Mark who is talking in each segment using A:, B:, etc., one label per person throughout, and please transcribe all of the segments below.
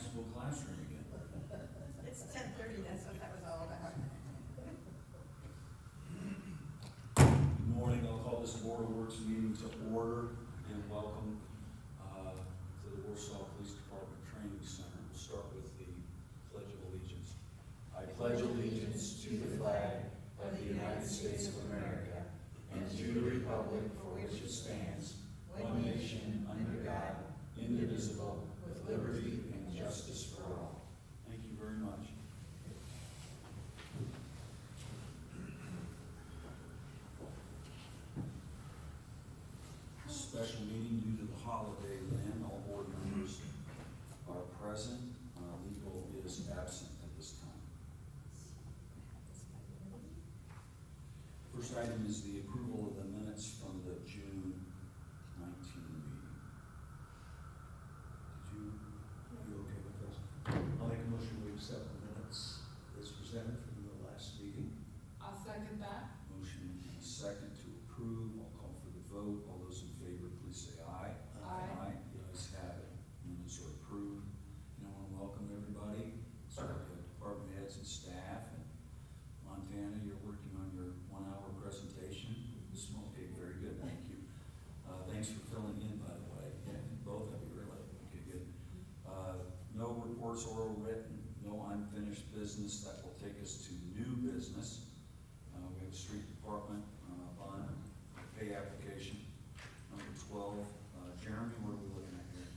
A: school classroom again.
B: It's 10:30, that's what that was all about.
A: Good morning, I'll call this Board of Works meeting to order and welcome to the Warsaw Police Department Training Center. We'll start with the Pledge of Allegiance. I pledge allegiance to the flag of the United States of America and to the republic for which it stands, one nation under God, indivisible, with liberty and justice for all. Thank you very much. Special meeting due to the holiday land. All board members are present. Legal is absent at this time. First item is the approval of the minutes from the June 19 meeting. You okay with those?
C: I'll make a motion to accept the minutes as presented from the last meeting.
B: I'll second that.
A: Motion and a second to approve. I'll call for the vote. All those in favor, please say aye.
B: Aye.
A: The ayes have it. Minutes are approved. And I want to welcome everybody, so department heads and staff. And Montana, you're working on your 1-hour presentation. Okay, very good. Thank you. Thanks for filling in, by the way. Yeah, both of you, really. Okay, good. No reports, oral, written, no unfinished business. That will take us to new business. We have a street department bond pay application, number 12. Jeremy, what are we looking at here?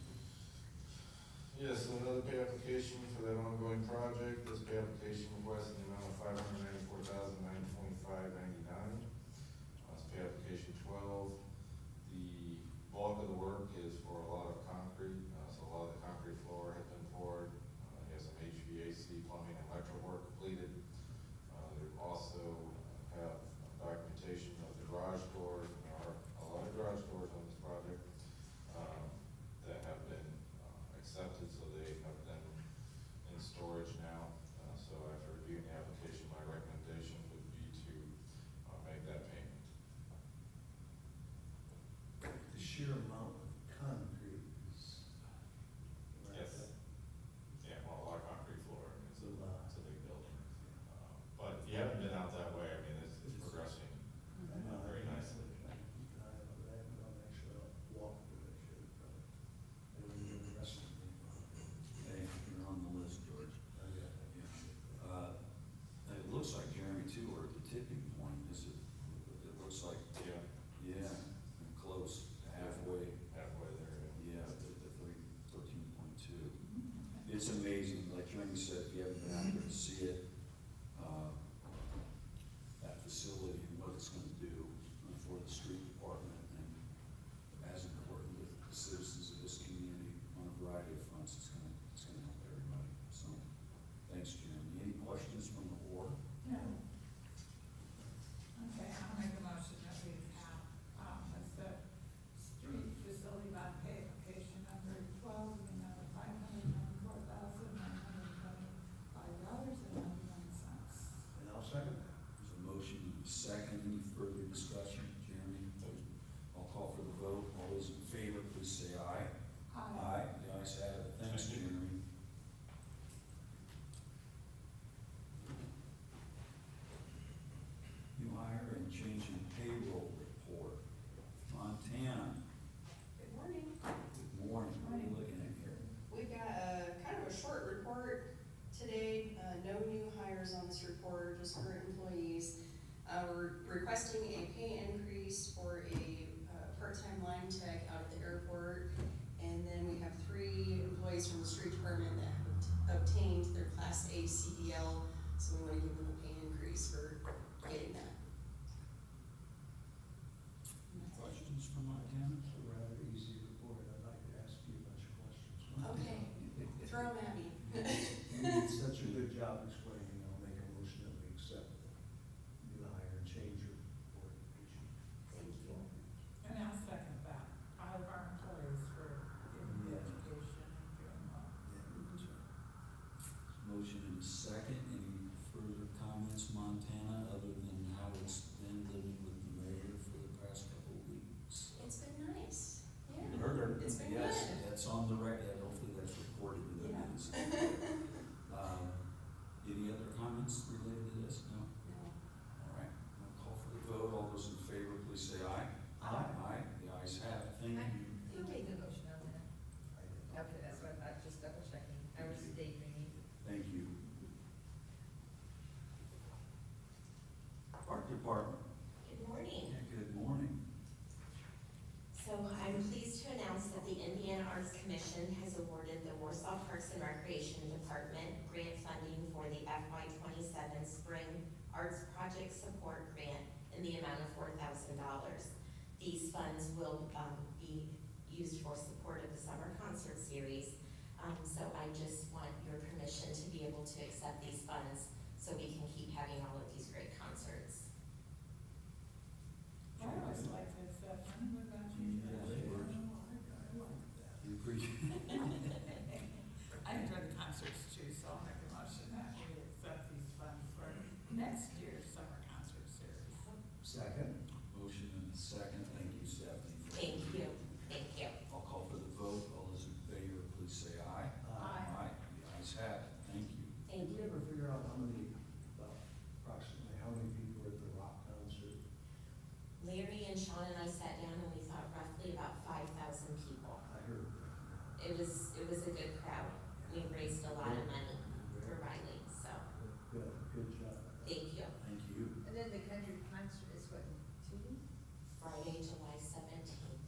D: Yes, another pay application for that ongoing project. This pay application requests an amount of $594,925.99. It's pay application 12. The bulk of the work is for a lot of concrete, so a lot of the concrete floor has been poured. He has some HVAC, plumbing, and electrical work completed. They also have documentation of the garage doors. There are a lot of garage doors on this project that have been accepted, so they have been in storage now. So after reviewing the application, my recommendation would be to make that payment.
C: The sheer amount of concrete is.
D: Yes. Yeah, well, a lot of concrete floor, I mean,
C: It's a lot.
D: it's a big building. But if you haven't been out that way, I mean, it's progressing very nicely.
C: I haven't done actually a walk through that shit, probably. Maybe we do the rest of the
A: Hey, you're on the list, George.
C: yeah.
A: It looks like Jeremy too, we're at the tipping point. It looks like,
D: Yeah,
A: close, halfway.
D: halfway there.
A: Yeah, the 13.2. It's amazing, like Jeremy said, if you haven't been out there to see it, that facility and what it's gonna do for the street department, and as important with the citizens of this community on a variety of fronts, it's gonna help everybody. So, thanks, Jeremy. Any questions from the board?
B: No. Okay, I'll make a motion that we have, as the street facility bond pay application number 12, in the amount of $594,925.91.
C: And I'll second that.
A: There's a motion and a second. Any further discussion? Jeremy? I'll call for the vote. All those in favor, please say aye.
B: Aye.
A: The ayes have it. Thanks, Jeremy. New hire and change in payroll report. Montana,
E: Good morning.
A: good morning. What are we looking at here?
E: We've got kind of a short report today. No new hires on this report, just current employees. We're requesting a pay increase for a part-time line tech out at the airport. And then we have 3 employees from the street department that have obtained their Class A CDL. So we want to give them a pay increase for getting that.
A: Questions from Montana?
C: It's a rather easy report. I'd like to ask you a bunch of questions.
E: Okay, throw them at me.
C: You did such a good job explaining. I'll make a motion that we accept the new hire and change your report.
E: Thank you.
B: And I'll second that. All of our employees for getting the education and doing well.
A: Motion and a second. Any further comments, Montana, other please say aye. Aye, the ayes have it, thank you.
F: Who made the motion on that?
C: I did.
F: Okay, that's what I thought, just double checking. I was daydreaming.
A: Thank you. Park Department,
G: Good morning.
A: yeah, good morning.
G: So I'm pleased to announce that the Indiana Arts Commission has awarded the Warsaw Parks and Recreation Department grant funding for the FY '27 Spring Arts Project Support Grant in the amount of $4,000. These funds will be used for support of the summer concert series. So I just want your permission to be able to accept these funds so we can keep having all of these great concerts.
B: I always like this stuff, what about you?
A: Yeah, they were- I like that. We appreciate
B: I enjoy the concerts too, so I'll make a motion that we accept these funds for next year's summer concert series.
C: Second?
A: Motion and a second, thank you, Stephanie.
G: Thank you, thank you.
A: I'll call for the vote, all those in favor, please say aye.
B: Aye.
A: The ayes have it, thank you.
G: Thank
C: Did you
G: you.
C: ever figure out approximately how many people were at the rock concert?
G: Larry and Sean and I sat down and we thought roughly about 5,000 people.
C: I heard.
G: It was a good crowd. We raised a lot of money for Riley, so
C: Good job.
G: thank you.
A: Thank you.
F: And then the country concert is what, 2 weeks?
G: Friday, July 17th.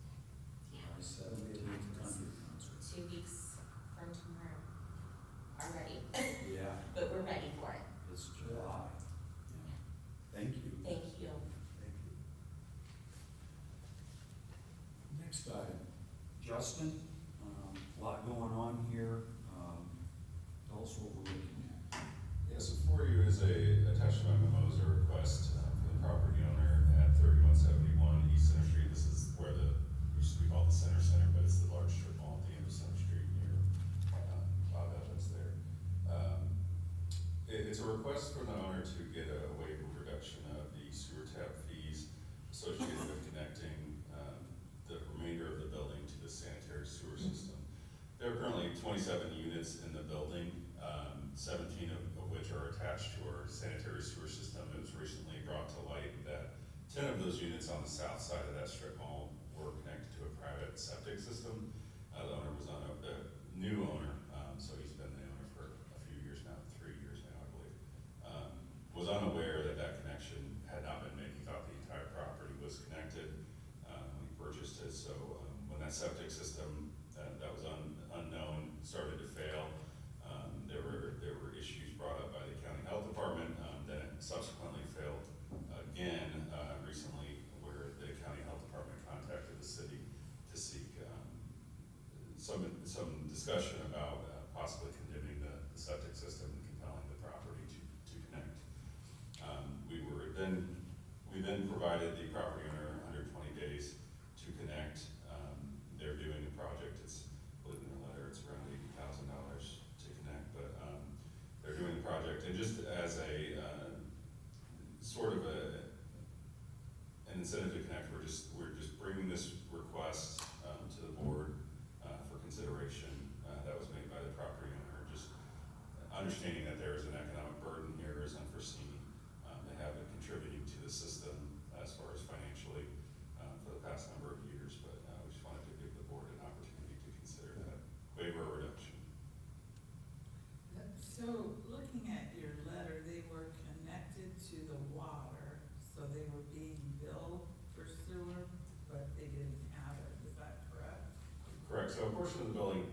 G: Yeah,
A: July 17th, country concert.
G: 2 weeks from tomorrow. Already,
A: Yeah,
G: but we're ready for it.
A: it's July. Yeah. Thank you.
G: Thank you.
C: Thank you.
A: Next item, Justin, a lot going on here. Tell us what we're looking at.
H: Yeah, so for you is attached to my memo is a request from the property owner at 3171 East Center Street. This is where used to be called the Center Center, but it's the large strip mall at the end of Center Street near Bob Evans there. It's a request from the owner to get a waiver reduction of the sewer tap fees associated with connecting the remainder of the building to the sanitary sewer system. There are currently 27 units in the building, 17 of which are attached to our sanitary sewer system. It was recently brought to light that 10 of those units on the south side of that strip mall were connected to a private septic system. The owner was the new owner, so he's been the owner for a few years now, 3 years now, I believe. Was unaware that that connection had not been made. He thought the entire property was connected when he purchased it. So when that septic system that was unknown started to fail, there were issues brought up by the county health department. Then it subsequently failed again recently, where the county health department contacted the city to seek some discussion about possibly condemning the septic system and compelling the property to connect. We then provided the property owner 120 days to connect. They're doing the project. It's, I believe in the letter, it's around $80,000 to connect, but they're doing the project. And just as a sort of an incentive to connect, we're just bringing this request to the board for consideration that was made by the property owner. Just understanding that there is an economic burden here is unforeseen. They have been contributing to the system as far as financially for the past number of years, but we just wanted to give the board an opportunity to consider that waiver or reduction.
B: So, looking at your letter, they were connected to the water, so they were being billed for sewer, but they didn't have it, is that correct?
H: Correct, so a portion of the building,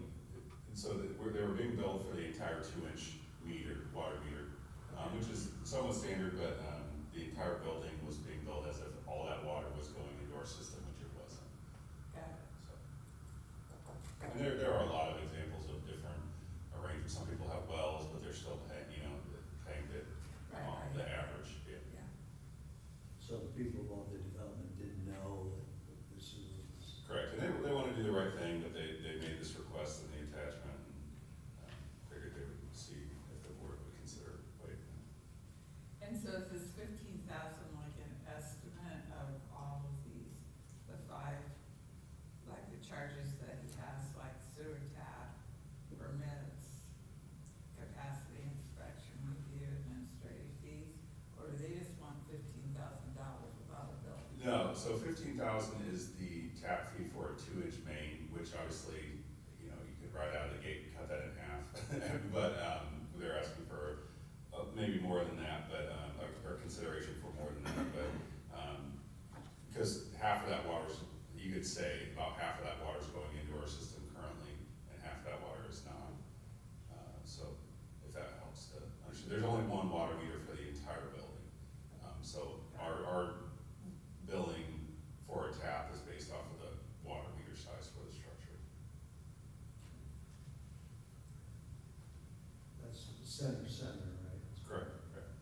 H: they were being billed for the entire 2-inch meter, water meter, which is somewhat standard, but the entire building was being billed as if all that water was going into our system, which it wasn't.
B: Got it.
H: So, and there are a lot of examples of different arrangements. Some people have wells, but they're still paying the average. Yeah.
B: Yeah.
C: So the people involved in the development didn't know that this was.
H: Correct, and they want to do the right thing, but they made this request in the attachment, and figured they would see if the board would consider waiving it.
B: And so is this 15,000 like an estimate of all of these, the 5, like the charges that he has, like sewer tap, permits, capacity inspection, review, administrative fees? Or do they just want $15,000 without a bill?
H: No, So 15,000 is the tap fee for a 2-inch main, which obviously, you know, you could right out of the gate and cut that in half. But, they're asking for, maybe more than that, but, or consideration for more than that, but, because half of that water's, you could say about half of that water's going into our system currently, and half of that water is not. So if that helps to understand, there's only one water meter for the entire building. So our billing for a tap is based off of the water meter size for the structure.
C: That's center, right?
H: Correct, correct.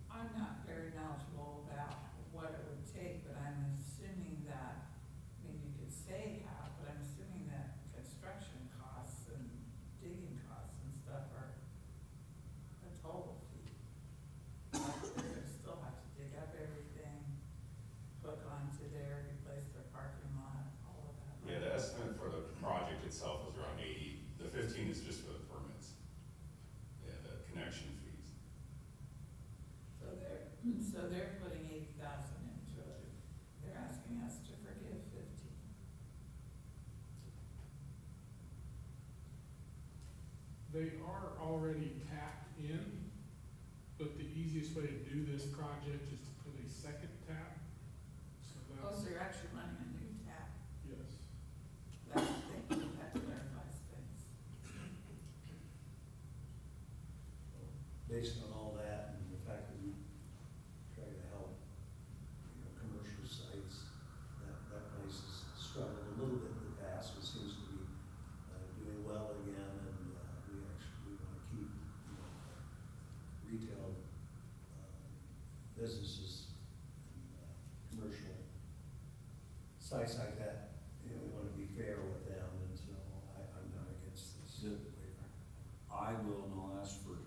B: I'm not very knowledgeable about what it would take, but I'm assuming that, I mean, you could say half, but I'm assuming that construction costs and digging costs and stuff are a total fee. Like, they're gonna still have to dig up everything, hook onto there, replace their parking lot, all of that.
H: Yeah, the estimate for the project itself is around 80. The 15 is just for the permits. Yeah, the connection fees.
B: So they're putting 80,000 into it. They're asking us to forgive 15.
I: They are already tapped in, but the easiest way to do this project is to put a second tap. So
B: Oh,
I: that's,
B: so you're actually running a new tap.
I: yes.
B: That clarifies things.
C: Based on all that and the fact that we try to help, you know, commercial sites, that place has struggled a little bit in the past, but seems to be doing well again, and we want to keep, you know, retail businesses, and, commercial sites like that, you know, we want to be fair with them, and so I'm not against this waiver.
A: I will, and I'll ask for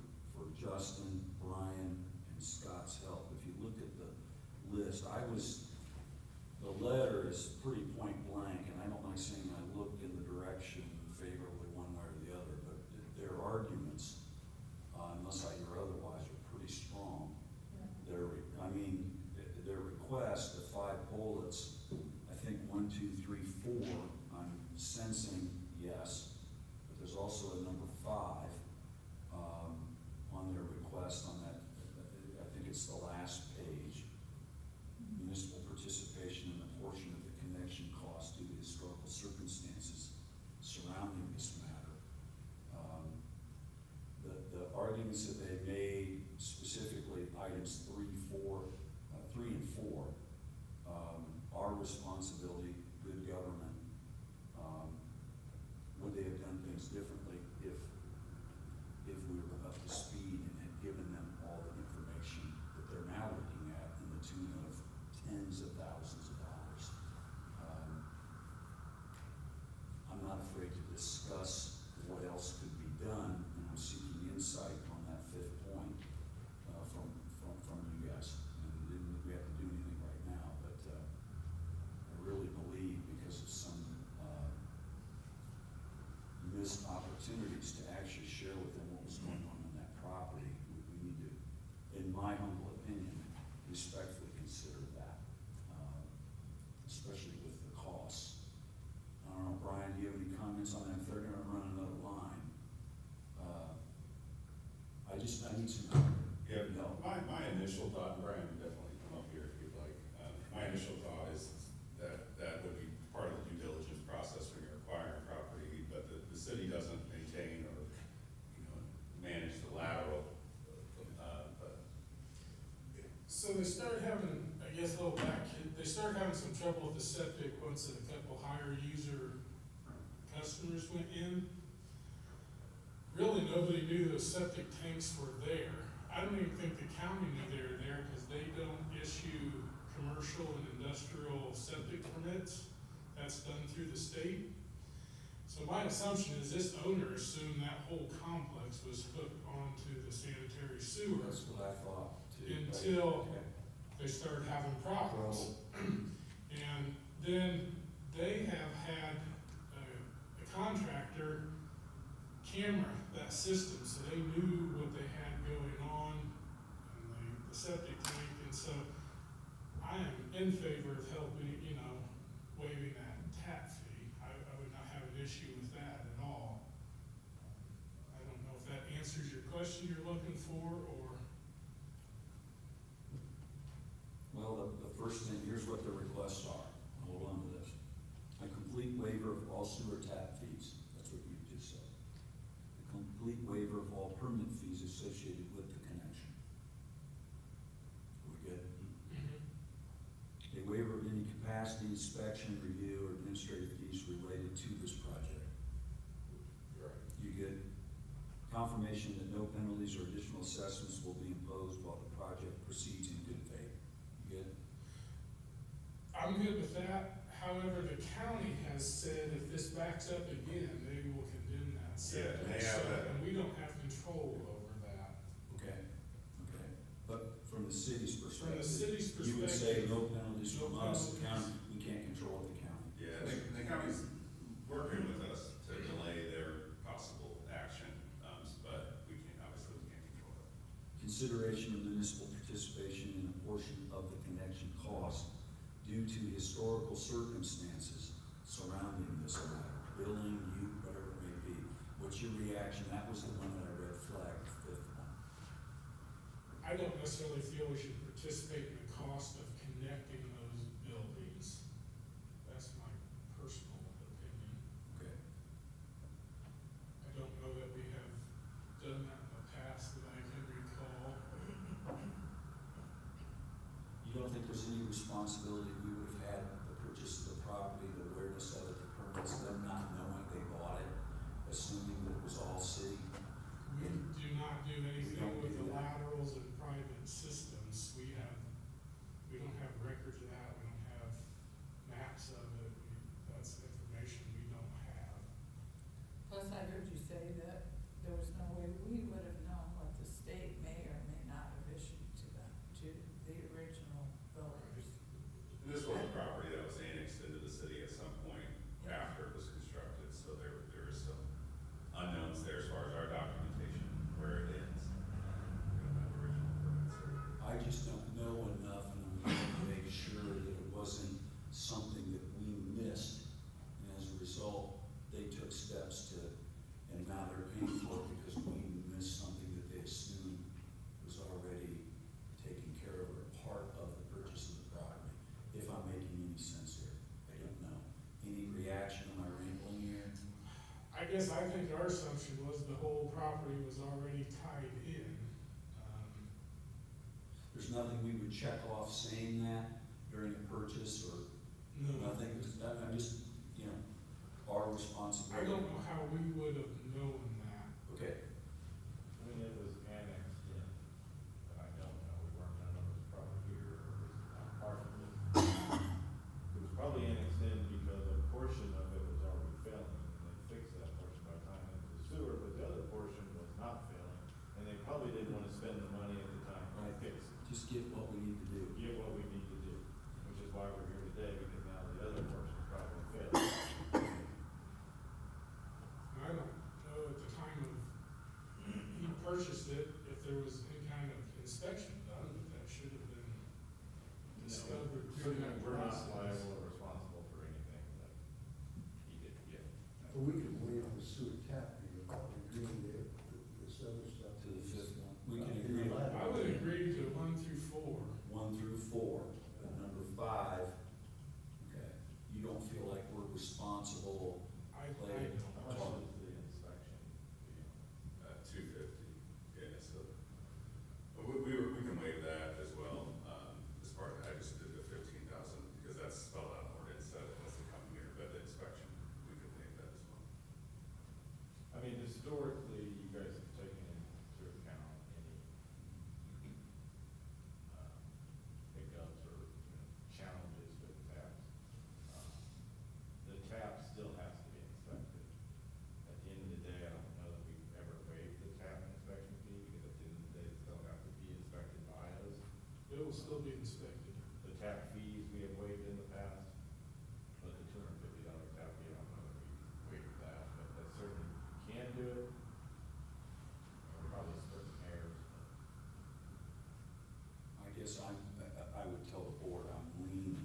A: Justin, Brian, and Scott's help. If you look at the list, the letter is pretty point blank, and I don't like saying I looked in the direction favorably one way or the other, but their arguments, unless I hear otherwise, are pretty strong. Their request, the 5 bullets, I think 1, 2, 3, 4, I'm sensing yes, but there's also a number 5 on their request on that, I think it's the last page. Municipal participation in a portion of the connection cost due to historical circumstances surrounding this matter. The arguments that they made, specifically items 3 and 4, our responsibility, good government. Would they have done things differently if we were up to speed and had given them all the information that they're now looking at in the tune of tens of thousands of dollars? I'm not afraid to discuss what else could be done, and I'm seeking insight on that 5th point from you guys. And we have to do anything right now, but I really believe because of some missed opportunities to actually share with them what was going on that property, we need to, in my humble opinion, respectfully consider that, especially with the costs. I don't know, Brian, do you have any comments on that? If they're gonna run another line, I need some.
H: Yeah,
A: No.
H: my initial thought, and Brian, definitely come up here if you'd like. My initial thought is that would be part of the due diligence process when you're acquiring property, but the city doesn't maintain or, you know, manage the lateral.
I: So they started having, I guess, a little back, they started having some trouble with the septic once a couple higher user customers went in. Really, nobody knew those septic tanks were there. I don't even think the county knew they were there because they don't issue commercial and industrial septic permits. That's done through the state. So my assumption is this owner assumed that whole complex was hooked onto the sanitary sewer
A: That's what I thought too.
I: until
A: Okay.
I: they started having problems. And then they have had a contractor camera that system, so they knew what they had going on in the septic tank. And so I am in favor of helping, waiving that tap fee. I would not have an issue with that at all. I don't know if that answers your question you're looking for, or,
A: Well, the first thing, here's what the requests are. Hold on to this. A complete waiver of all sewer tap fees. That's what you just said. A complete waiver of all permit fees associated with the connection. We good? A waiver of any capacity, inspection, review, or administrative fees related to this project.
D: You're right.
A: You good? Confirmation that no penalties or additional assessments will be imposed while the project proceeds in good faith. You good?
I: I'm good with that. However, the county has said if this backs up again, they will condemn that
H: Yeah,
I: septic.
H: they have
I: So-
H: that.
I: And we don't have control over that.
A: Okay, okay. But from the city's perspective.
I: From the city's
A: You would say
I: perspective,
A: no penalties from
I: no
A: us, the
I: penalties.
A: county, we can't control the county.
H: Yeah, the county's working with us to delay their possible action, but we can't, obviously, we can't control it.
A: Consideration of municipal participation in a portion of the connection cost due to historical circumstances surrounding this matter, billing, whatever it may be. What's your reaction? That was the one that I read flagged, the fifth one.
I: I don't necessarily feel we should participate in the cost of connecting those buildings. That's my personal opinion.
A: Okay.
I: I don't know that we have done that in the past that I can recall.
A: You don't think there's any responsibility we would have had the purchase of the property, the awareness of it, the permits, them not knowing they bought it, assuming that it was all city?
I: We do not do anything
A: don't
I: with
A: do
I: the
A: that.
I: laterals and private systems. We don't have records of that. We don't have maps of it. That's information we don't have.
B: Plus, I heard you say that there was no way we would have known what the state may or may not have issued to them, to the original builders.
H: And this was a property that was annexed into the city at some point after it was constructed, so there is some unknowns there as far as our documentation, where it ends. We don't have original permits.
A: I just don't know enough, and I'm trying to make sure that it wasn't something that we missed. And as a result, they took steps to, and now they're paying for it because we missed something that they assumed was already taken care of or part of the purchase of the property. If I'm making any sense here, I don't know. Any reaction? Am I rambling here?
I: I guess I think our assumption was the whole property was already tied in.
A: There's nothing we would check off saying that during a purchase or
I: No,
A: nothing? I'm just, our
I: I
A: responsibility.
I: don't know how we would have known that.
A: Okay,
J: I mean, it was annexed in, but I don't know, we weren't, I don't know if it was probably here or it was not partially. It was probably annexed in because a portion of it was already failing, and they fixed that portion by tying into the sewer, but the other portion was not failing, and they probably didn't wanna spend the money at the time to
A: Right.
J: fix it.
A: just get what we need to do.
J: Get what we need to do, which is why we're here today, because now the other portion is probably failing.
I: And I don't know at the time of, he purchased it, if there was any kind of inspection done, but that should have been discovered during that
J: We're not
I: process.
J: liable or responsible for anything that he did,
C: But we could waive the sewer tap fee without agreeing to this other stuff.
A: To the fifth one. We can agree on
I: I would agree to 1 through 4.
A: 1 through 4, but number 5, okay, you don't feel like we're responsible.
I: I
A: Like-
I: don't.
J: How much is the inspection fee?
H: 250, yeah, so, we can waive that as well, as part of, I just did the 15,000, because that's spelled out in ordinance, that it has to come here, but the inspection, we can waive that as well.
J: I mean, historically, you guys have taken into account any, hiccups or, challenges with taps. The tap still has to be inspected. At the end of the day, I don't know that we've ever waived the tap inspection fee, because at the end of the day, it still have to be inspected by us.
I: It will still be inspected.
J: The tap fees we have waived in the past, but the $250 tap fee, I don't know that we waived that, but that certainly can do it. We're probably splitting hairs, but
A: I guess I would tell the board I'm leaning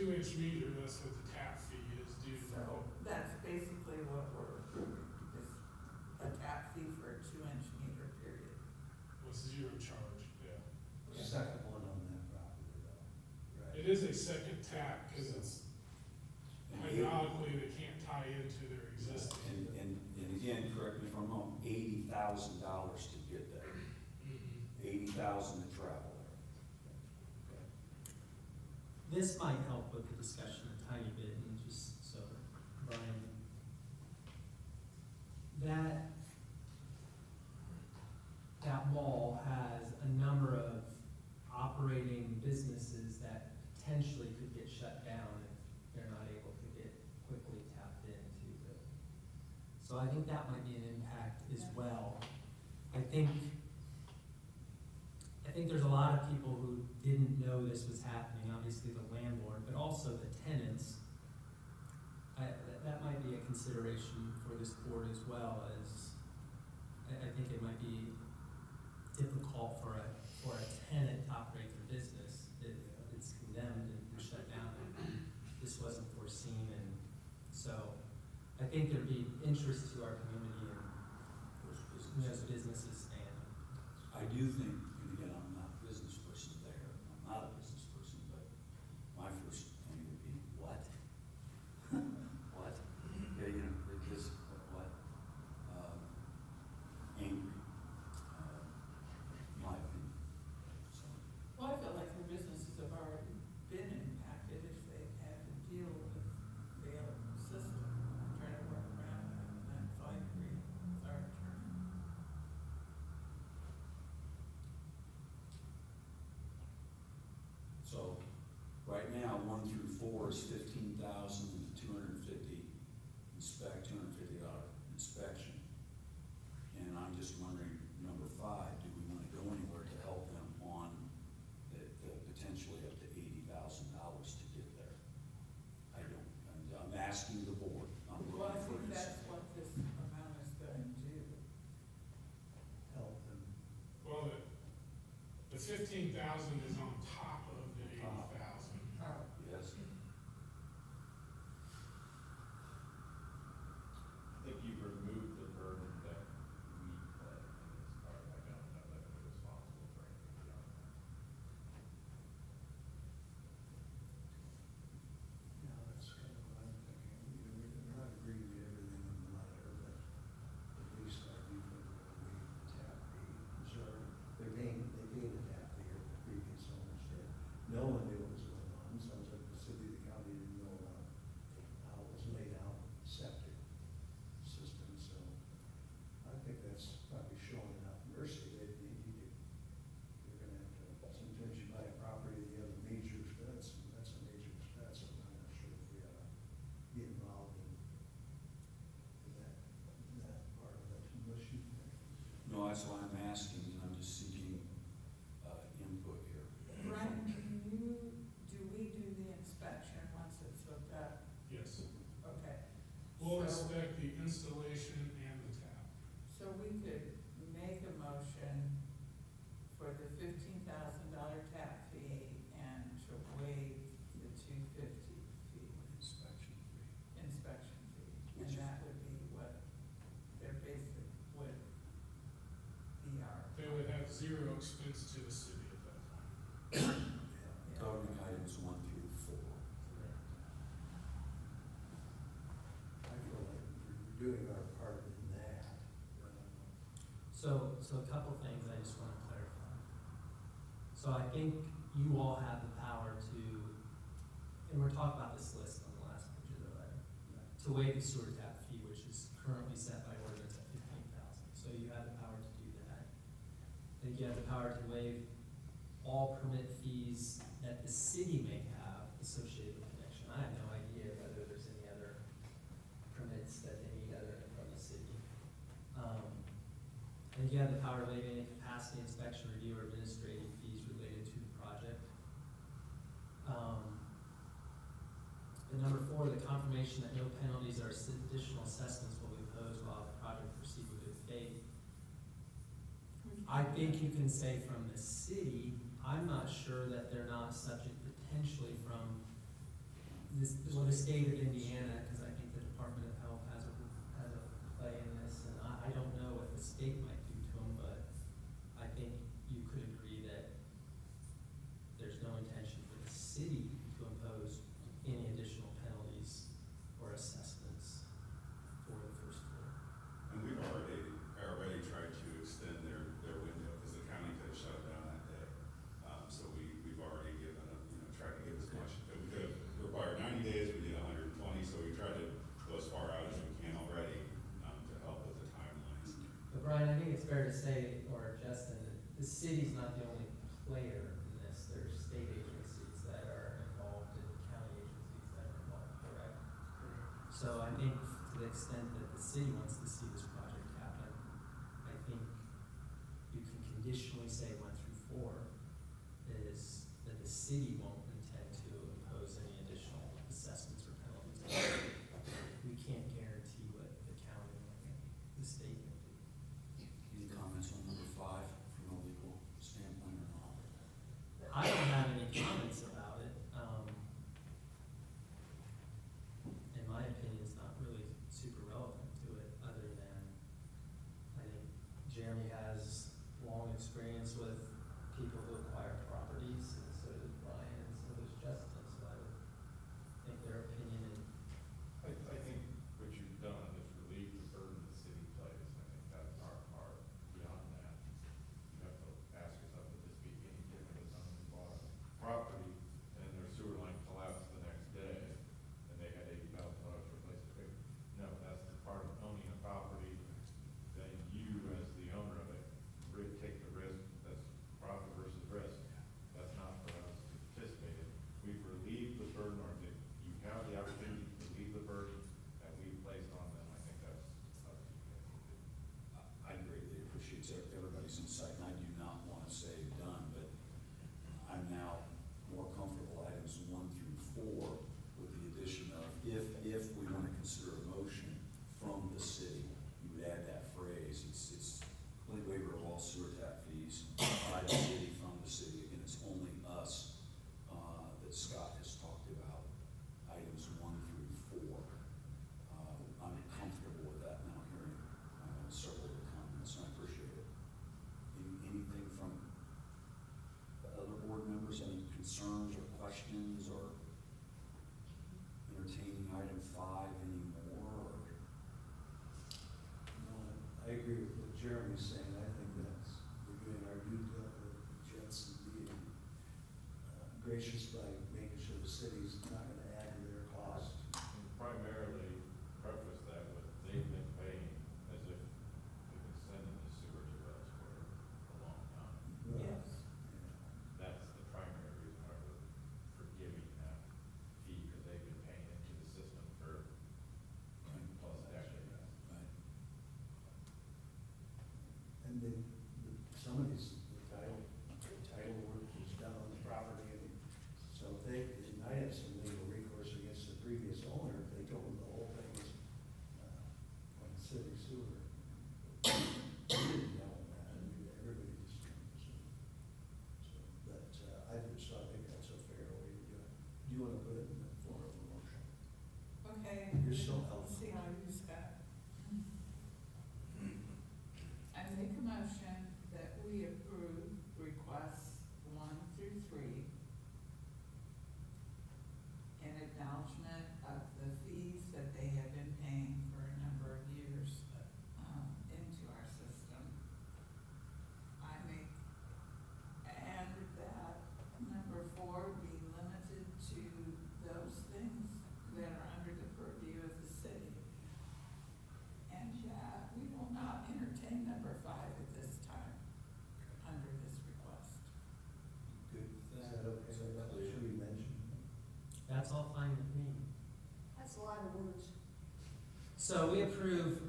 I: 2-inch meter, that's what the tap fee is due to.
B: So that's basically what we're approving, is a tap fee for a 2-inch meter period.
I: With zero charge, yeah.
C: The second one on that property though, right?
I: It is a second tap, because it's hydraulically, they can't tie into their existing.
A: And again, correct me if I'm wrong, $80,000 to get there,
I: Mhm.
A: $80,000 to travel there. Okay.
K: This might help with the discussion a tiny bit, and just so, Brian, that mall has a number of operating businesses that potentially could get shut down if they're not able to get quickly tapped into the. So I think that might be an impact as well. I think there's a lot of people who didn't know this was happening, obviously the landlord, but also the tenants. That might be a consideration for this board as well, as I think it might be difficult for a tenant to operate their business. It's condemned and shut down, and this wasn't foreseen, and so I think there'd be interest to our community in those businesses stand.
A: I do think, and again, I'm not a business person there, I'm not a business person, but my first thing would be, what? What? Yeah, you know, it just, what? Angry, my opinion, so.
B: Well, I feel like the businesses have already been impacted if they had to deal with the other system, trying to work around it, and so I agree with our attorney.
A: So, right now, 1 through 4 is 15,250 $250 inspection. And I'm just wondering, number 5, do we wanna go anywhere to help them on the potentially up to $80,000 to get there? I don't, I'm asking the board, I'm
B: Well, I
A: looking for
B: think
A: this.
B: that's what this amount is going to do.
C: Help them.
I: Well, the 15,000 is on top of the 80,000.
B: Oh.
A: Yes,
J: I think you've removed the burden that we play in this part. I don't know that we're responsible for anything beyond that.
C: Yeah, that's kind of what I'm thinking. We're not agreeing to everything in the letter, but at least I do think we're gonna waive the tap fee. I'm sorry, they paid the tap fee, or the previous owners did. No one knew what was going on. Sounds like the city, the county didn't know how it was laid out, septic system, so I think that's probably showing enough mercy. They need to, you're gonna have to, sometimes you buy a property, you have a major expense, and that's a major expense, and I'm not sure if we ought to be involved in that part of it, unless you think.
A: no, that's why I'm asking, and I'm just seeking, input here.
B: Brian, do we do the inspection once it's hooked up?
I: Yes.
B: Okay.
I: We'll
B: So-
I: inspect the installation and the tap.
B: So we could make a motion for the $15,000 tap fee and to waive the $250 fee,
A: Inspection fee.
B: inspection fee. And that would be what their basic would be our.
I: They would have zero expense to the city at that time.
A: Yeah, covering items 1 through 4.
C: I feel like we're doing our part in that.
K: So a couple things I just want to clarify. So I think you all have the power to, and we're talking about this list on the last page of the letter, to waive the sewer tap fee, which is currently set by ordinance at 15,000. So you have the power to do that. I think you have the power to waive all permit fees that the city may have associated with connection. I have no idea whether there's any other permits that they need other than from the city. And you have the power to waive any capacity inspection, review, or administrative fees related to the project. And number 4, the confirmation that no penalties or additional assessments will be imposed while the project proceeds with good faith. I think you can say from the city, I'm not sure that they're not subject potentially from the state of Indiana, because I think the Department of Health has a play in this, and I don't know what the state might do to them, but I think you could agree that there's no intention for the city to impose any additional penalties or assessments for the first floor.
H: And we've already tried to extend their window, because the county could have shut it down that day. So we've already given them, tried to give as much, we could have required 90 days, we did 120, so we tried to go as far out as we can already, to help with the timelines.
K: But Brian, I think it's fair to say, or Justin, that the city's not the only player in this. There's state agencies that are involved and county agencies that are involved, correct? So I think to the extent that the city wants to see this project happen, I think you can conditionally say 1 through 4 is that the city won't intend to impose any additional assessments or penalties. We can't guarantee what the county or the state will do.
A: Any comments on number 5 from a legal standpoint or not?
K: I don't have any comments about it. In my opinion, it's not really super relevant to it, other than I think Jeremy has long experience with people who acquire properties, and so does Brian, and so does Justin, so I would think their opinion and
J: I think what you've done is relieve the burden the city plays. I think that's our part. Beyond that, you have to ask yourself, would this be any different if someone who bought a property and their sewer line collapsed the next day and they had $80,000 to replace it? No, that's the part of owning a property. Then you, as the owner of it, take the risk. That's profit versus risk. That's not for us to participate in. We've relieved the burden, or that you have the opportunity to relieve the burden that we've placed on them. I think that's up to you guys to do.
A: I greatly appreciate everybody's insight, and I do not want to say done, but I'm now more comfortable items 1 through 4 with the addition of, if we want to consider a motion from the city, you would add that phrase, it's complete waiver of all sewer tap fees by the city, from the city. Again, it's only us, that Scott has talked about, items 1 through 4. I'm comfortable with that now, hearing several of the comments, and I appreciate it. Anything from the other board members, any concerns or questions, or entertaining item 5 anymore, or?
C: No, I agree with what Jeremy's saying. I think that's, we're doing our due diligence and being gracious by making sure the city's not gonna add to their cost.
J: And primarily preface that with they've been paying as if we've been sending the sewer to us for a long time.
B: Yes.
J: That's the primary reason why we're forgiving that fee, because they've been paying into the system for plus decades.
A: Right.
C: And then some of these, the title work is done on the property, and so if they might have some legal recourse against the previous owner, if they told them the whole thing was, on city sewer. We didn't know that, and everybody just, I think that's a fair way to do it. Do you wanna put it in the form of a motion?
B: Okay.
C: You're so helpful.
B: Let's see how you Scott. I make a motion that we approve requests 1 through 3 in acknowledgement of the fees that they have been paying for a number of years, into our system. I make, and that number 4 be limited to those things that are under the purview of the city. And we will not entertain number 5 at this time, under this request.
A: Good with
C: Is
A: that?
C: that okay?
A: Is that clear?
C: Should we mention?
K: that's all fine with me.
F: That's a lot of words.
K: So we approve,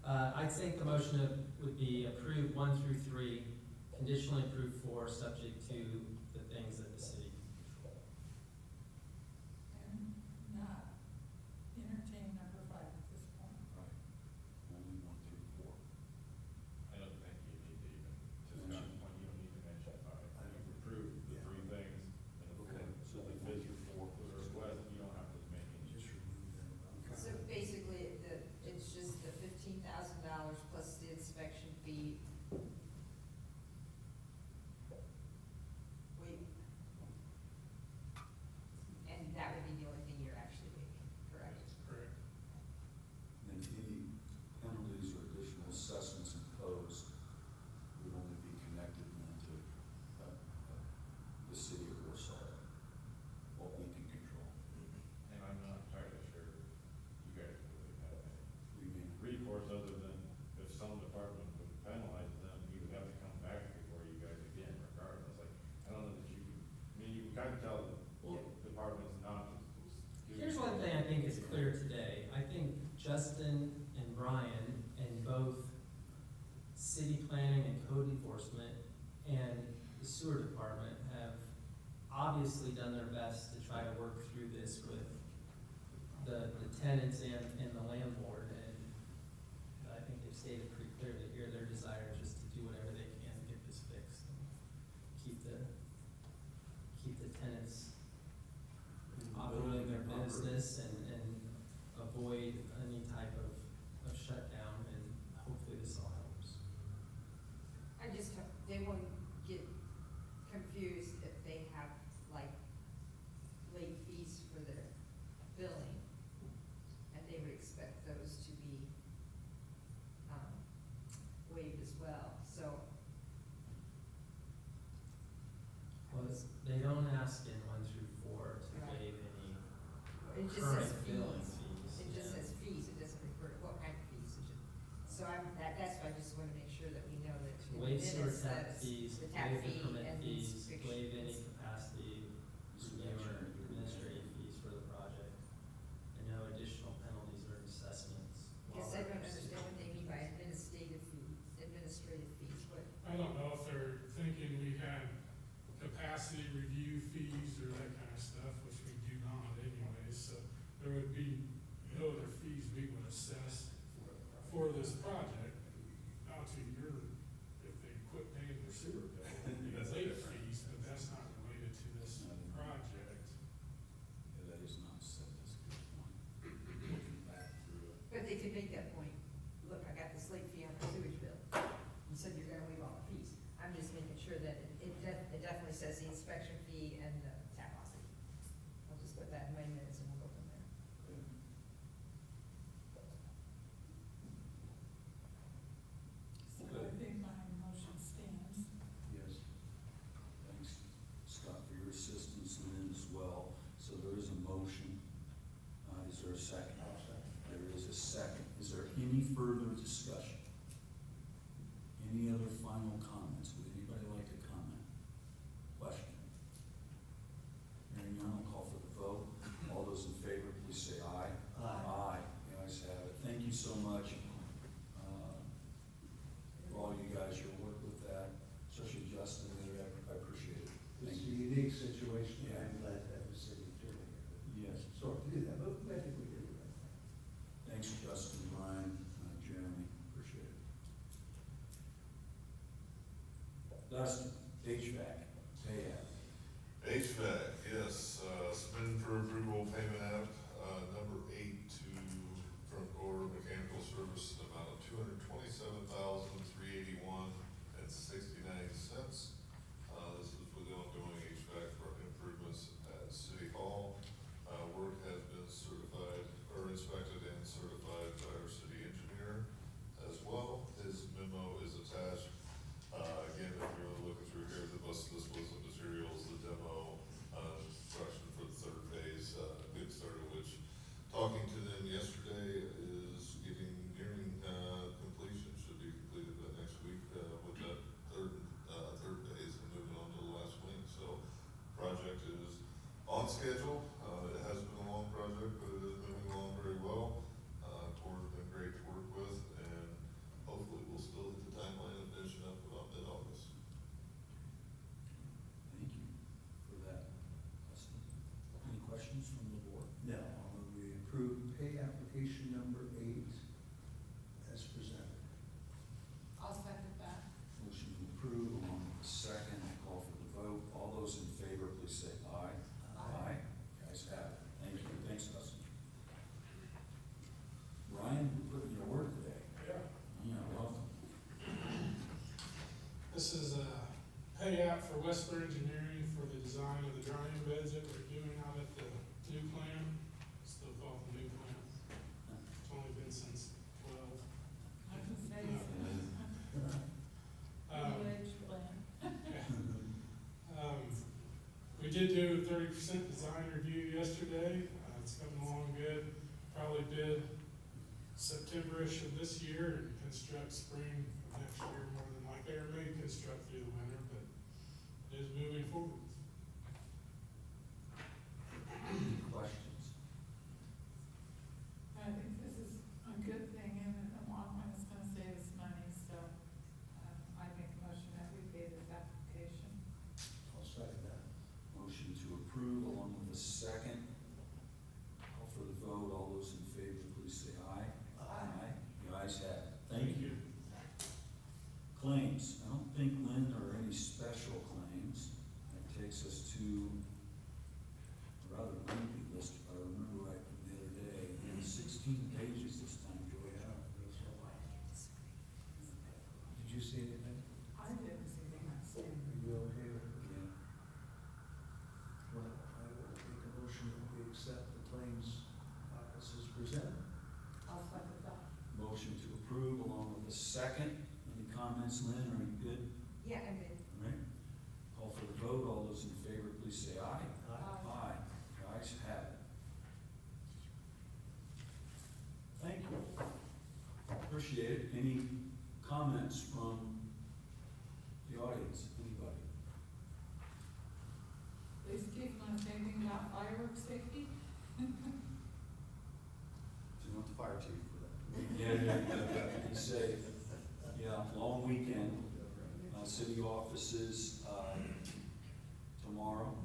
K: I'd think the motion would be approve 1 through 3, conditionally approve 4, subject to the things that the city can control.
B: And not entertain number 5 at this point.
A: Right. Only 1 through 4.
J: I don't think you need to even, to Scott's point, you don't need to mention 5. You've approved the 3 things, and of
A: Okay,
J: course,
A: so
J: the
A: the 1
J: fifth
A: through 4.
J: was a request, you don't trying to tell the
K: Well-
J: departments not to do.
K: Here's one thing I think is clear today. I think Justin and Brian and both city planning and code enforcement and the sewer department have obviously done their best to try to work through this with the tenants and the landlord. And I think they've stated pretty clearly here, their desire is just to do whatever they can to get this fixed and keep the tenants operating their business and avoid any type of shutdown, and hopefully this all helps.
F: I just, they won't get confused if they have like late fees for their billing. And they would expect those to be, waived as well, so.
K: Well, they don't ask in 1 through 4 to
F: Right.
K: waive any
F: It just
K: current
F: says
K: billing
F: fees.
K: fees.
F: It just
K: yeah.
F: says fees, it doesn't refer to what kind of fees. So that's why I just wanna make sure that we know that. in the
K: Waive sewer
F: minutes
K: tap
F: that it's
K: fees,
F: the tap
K: waive the
F: fee
K: permit
F: and
K: fees,
F: restrictions.
K: waive any capacity review or administrative fees for the project, and no additional penalties or assessments. while
F: Guess I don't
K: they're
F: understand what they mean by administrative fees, what,
I: I don't know if they're thinking we had capacity review fees or that kind of stuff, which we do not anyway, so there would be no other fees we would assess for this project. Now to your, if they quit paying their sewer bill, it'd be late fees, but that's not related to this project.
A: Yeah, that is not said, that's a good point. Looking back through it.
F: but they could make that point. Look, I got this late fee on my sewage bill. You said you're gonna waive all the fees. I'm just making sure that it definitely says the inspection fee and the tap off fee. I'll just put that in my minutes and we'll go from there.
B: So I think my motion stands.
C: Yes.
A: Thanks, Scott, for your assistance and Lynn as well. So there is a motion. Is there a second?
C: I'll second.
A: There is a second. Is there any further discussion? Any other final comments? Would anybody like to comment? Question? Hearing none, I'll call for the vote. All those in favor, please say aye.
C: Aye.
A: The ayes have it. Thank you so much for all you guys, your work with that, especially Justin, I appreciate it.
C: It's
A: Thank
C: a
A: you.
C: unique situation,
A: Yeah.
C: I'm glad to have the city attorney here.
A: Yes.
C: Sort of do that, but I think we did the right thing.
A: Thanks, Justin, Ryan, Jeremy, appreciate it. Dustin, HVAC, pay app.
D: HVAC, yes, submitted for approval payment app, number 8 to Front Door Mechanical Service, an amount of $227,381.69. This is for the ongoing HVAC for improvements at City Hall. Work has been certified, or inspected and certified by our city engineer as well. His memo is attached. Again, if you're looking through here, this was the materials, the demo, construction for the third phase, good start of which, talking to them yesterday, is nearing completion, should be completed by next week, with that third phase and moving on to the last wing. So, project is on schedule. It has been a long project, but it is moving along very well. Corps has been great to work with, and hopefully we'll still hit the timeline of finishing up about mid-August.
A: Thank you for that, Dustin. Any questions from the board?
C: No, I'll move we approve pay application number 8 as presented.
B: I'll second that.
A: Motion to approve, along with the second, I call for the vote. All those in favor, please say aye.
B: Aye.
A: Guys have it. Thank you. Thanks, Dustin. Ryan, we're putting you to work today.
I: Yeah.
A: Yeah, welcome.
I: This is a pay app for Westler Engineering for the design of the drying beds that we're doing out at the new plant. Still call it the new plant. It's only been since 12.
B: I can say
I: No.
B: New age plan.
I: We did do a 30% design review yesterday. It's coming along good. Probably bid September-ish of this year and construct spring of next year more than likely, or maybe construct through the winter, but it is moving forward.
A: comments, Lynn, are you good?
F: Yeah, I'm good.
A: All right, call for the vote, all those in favor, please say aye. Aye, the ayes have it. Thank you. Appreciate it. Any comments from the audience, anybody?
B: Please keep on thinking about fireworks safety.
A: Do you want the fire chief for that? Yeah, be safe. Yeah, long weekend, city offices, tomorrow,